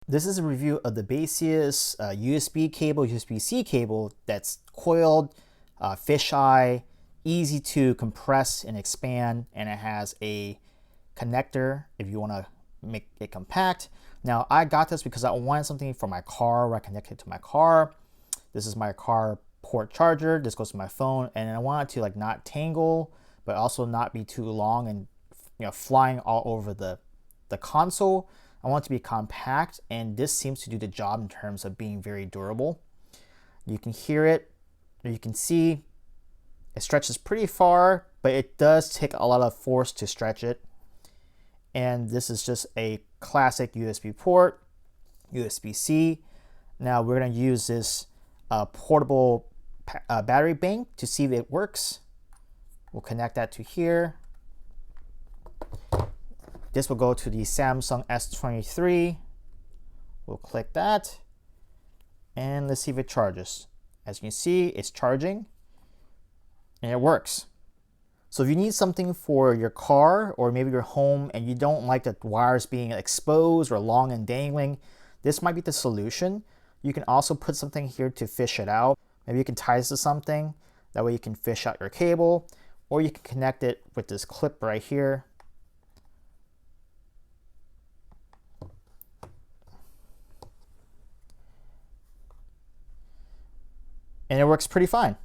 This is a review of the Baseus USB cable, USB-C cable that's coiled, fisheye, easy to compress and expand, and it has a connector if you want to make it compact. Now I got this because I wanted something for my car where I connect it to my car. This is my car port charger. This goes to my phone, and I want it to like not tangle, but also not be too long and flying all over the console. I want it to be compact, and this seems to do the job in terms of being very durable. You can hear it, or you can see it stretches pretty far, but it does take a lot of force to stretch it. And this is just a classic USB port, USB-C. Now we're going to use this portable battery bank to see if it works. We'll connect that to here. This will go to the Samsung S23. We'll click that, and let's see if it charges. As you can see, it's charging, and it works. So if you need something for your car or maybe your home and you don't like the wires being exposed or long and dangling, this might be the solution. You can also put something here to fish it out. Maybe you can tie this to something. That way you can fish out your cable, or you can connect it with this clip right here. And it works pretty fine.